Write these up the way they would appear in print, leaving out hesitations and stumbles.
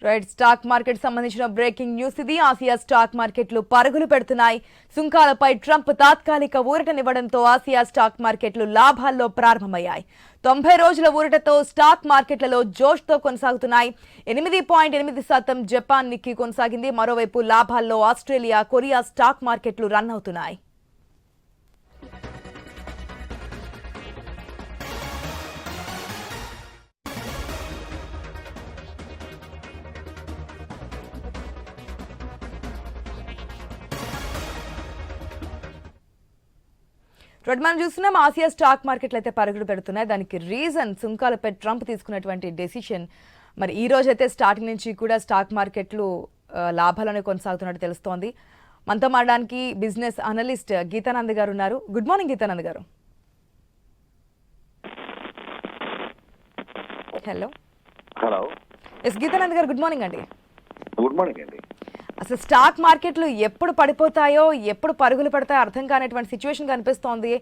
Right stock market సంబంధించిన breaking news ఇది. Asia stock మార్కెట్లు పరుగులు పెడుతున్నాయి. సుంకాలపై ట్రంప్ తాత్కాలిక ఊరటనివ్వడంతో ఆసియా స్టాక్ మార్కెట్లు లాభాల్లో ప్రారంభమయ్యాయి. 90 రోజుల ఊరటతో స్టాక్ మార్కెట్లలో జోష్తో కొనసాగుతున్నాయి. 8.8% జపాన్ నిక్కీ కొనసాగింది. మరోవైపు లాభాల్లో ఆస్ట్రేలియా, కొరియా స్టాక్ మార్కెట్లు రన్ అవుతున్నాయి. మనం చూస్తున్నాం ఆసియా స్టాక్ మార్కెట్లు అయితే పరుగులు పెడుతున్నాయి. దానికి రీజన్ సుంకాలపై ట్రంప్ తీసుకున్నటువంటి డెసిషన్. మరి ఈ రోజు అయితే స్టార్టింగ్ నుంచి కూడా స్టాక్ మార్కెట్లు లాభాలను కొనసాగుతున్నట్టు తెలుస్తోంది. మనతో మాట్లాడడానికి బిజినెస్ అనలిస్ట్ గీతానంద్ గారు ఉన్నారు. గుడ్ మార్నింగ్ గీతానంద్ గారు. హలో హలో ఎస్ గీతానంద్ గారు, గుడ్ మార్నింగ్ అండి. గుడ్ మార్నింగ్ అండి. అసలు స్టాక్ మార్కెట్లు ఎప్పుడు పడిపోతాయో ఎప్పుడు పరుగులు పడతాయో అర్థం కానటువంటి సిచ్యువేషన్ కనిపిస్తోంది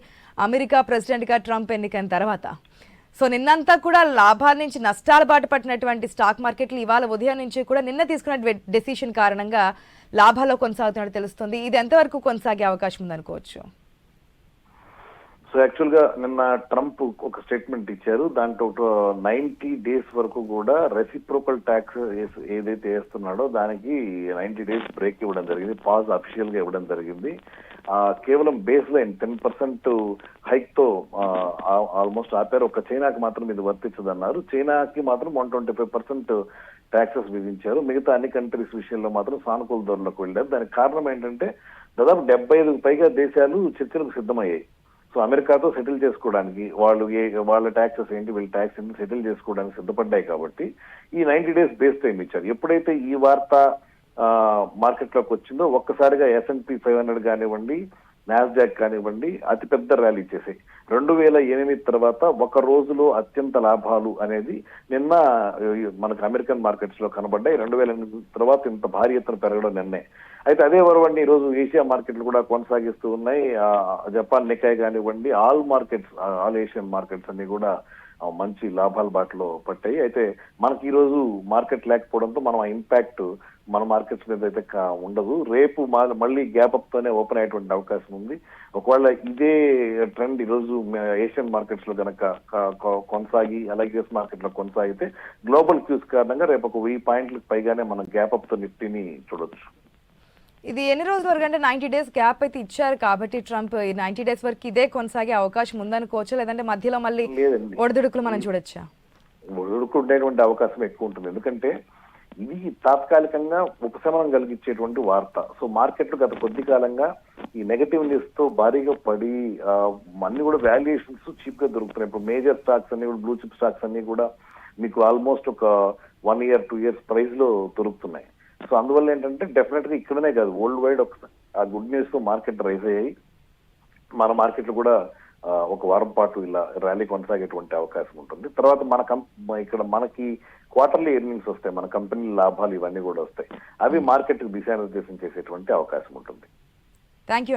అమెరికా ప్రెసిడెంట్గా ట్రంప్ ఎన్నికైన తర్వాత. సో నిన్నంతా కూడా లాభాల నుంచి నష్టాల బాట పట్టినటువంటి స్టాక్ మార్కెట్లు ఇవాళ ఉదయం నుంచి కూడా నిన్న తీసుకున్న డెసిషన్ కారణంగా లాభాల్లో కొనసాగుతున్నట్టు తెలుస్తుంది. ఇది ఎంతవరకు కొనసాగే అవకాశం ఉందనుకోవచ్చు? సో యాక్చువల్ గా నిన్న ట్రంప్ ఒక స్టేట్మెంట్ ఇచ్చారు. దాంట్లో 90 days వరకు కూడా రెసిప్రోకల్ ట్యాక్స్ ఏదైతే వేస్తున్నాడో దానికి 90 days బ్రేక్ ఇవ్వడం జరిగింది. పాజ్ అఫీషియల్ గా ఇవ్వడం జరిగింది. కేవలం బేస్ లైన్ 10% హైక్ తో ఆల్మోస్ట్ ఆపారు. ఒక చైనాకి మాత్రం ఇది వర్తించదన్నారు. చైనాకి మాత్రం 125% ట్యాక్సెస్ విధించారు. మిగతా అన్ని కంట్రీస్ విషయంలో మాత్రం సానుకూల ధోరణిలోకి వెళ్ళారు. దానికి కారణం ఏంటంటే దాదాపు 75కు పైగా దేశాలు చర్చలకు సిద్ధమయ్యాయి. సో అమెరికాతో సెటిల్ చేసుకోవడానికి వాళ్ళ ట్యాక్సెస్ ఏంటి, వీళ్ళ ట్యాక్స్ ఏంటి సెటిల్ చేసుకోవడానికి సిద్ధపడ్డాయి. కాబట్టి ఈ 90 days బేస్ టైం ఇచ్చారు. ఎప్పుడైతే ఈ వార్త మార్కెట్ లోకి వచ్చిందో ఒక్కసారిగా S&P 500 కానివ్వండి, నాస్డాక్ కానివ్వండి అతిపెద్ద ర్యాలీ చేసాయి. 2008 తర్వాత ఒక రోజులో అత్యంత లాభాలు అనేది నిన్న మనకు అమెరికన్ మార్కెట్స్ లో కనబడ్డాయి. 2008 తర్వాత ఇంత భారీ ఎత్తున పెరగడం నిన్నే. అయితే అదే వరవండి ఈ రోజు ఏషియా మార్కెట్లు కూడా కొనసాగిస్తూ ఉన్నాయి. జపాన్ నికాయ్ కానివ్వండి, ఆల్ ఏషియన్ మార్కెట్స్ అన్ని కూడా మంచి లాభాల బాటలో పట్టాయి. అయితే మనకి ఈ రోజు మార్కెట్ లేకపోవడంతో మనం ఆ ఇంపాక్ట్ మన మార్కెట్స్ మీద అయితే ఉండదు. రేపు మళ్ళీ గ్యాప్ అప్ తోనే ఓపెన్ అయ్యేటువంటి అవకాశం ఉంది. ఒకవేళ ఇదే ట్రెండ్ ఈ రోజు ఏషియన్ మార్కెట్స్ లో కనుక కొనసాగి అలాగే యుఎస్ మార్కెట్ లో కొనసాగితే గ్లోబల్ క్యూస్ కారణంగా రేపు ఒక 1000 పాయింట్లకు పైగానే మనం గ్యాప్ అప్ తో నిఫ్టీని చూడొచ్చు. ఇది ఎన్ని రోజుల వరకు అంటే 90 days గ్యాప్ అయితే ఇచ్చారు కాబట్టి ట్రంప్ ఈ 90 days వరకు ఇదే కొనసాగే అవకాశం ఉందనుకోవచ్చు, లేదంటే మధ్యలో మళ్ళీ ఒడిదుడుకులు మనం చూడొచ్చా? ఒడిదుడుకు ఉండేటువంటి అవకాశం ఎక్కువ ఉంటుంది. ఎందుకంటే ఇది తాత్కాలికంగా ఉపశమనం కలిగించేటువంటి వార్త. సో మార్కెట్లు గత కొద్ది కాలంగా ఈ నెగటివ్ న్యూస్ తో భారీగా పడి అన్ని కూడా వాల్యుయేషన్స్ చీప్ గా దొరుకుతున్నాయి. ఇప్పుడు మేజర్ స్టాక్స్ అన్ని కూడా బ్లూ చిప్ స్టాక్స్ అన్ని కూడా మీకు ఆల్మోస్ట్ ఒక 1 year 2 years ప్రైస్ లో దొరుకుతున్నాయి. సో అందువల్ల ఏంటంటే డెఫినెట్ గా ఇక్కడనే కాదు వరల్డ్ వైడ్ ఆ గుడ్ న్యూస్ తో మార్కెట్ రైజ్ అయ్యాయి. మన మార్కెట్లు కూడా ఒక వారం పాటు ఇలా ర్యాలీ కొనసాగేటువంటి అవకాశం ఉంటుంది. తర్వాత ఇక్కడ మనకి క్వార్టర్లీ ఎర్నింగ్స్ వస్తాయి, మన కంపెనీ లాభాలు ఇవన్నీ కూడా వస్తాయి. అవి మార్కెట్ కు దిశానిర్దేశం చేసేటువంటి అవకాశం ఉంటుంది. Thank you.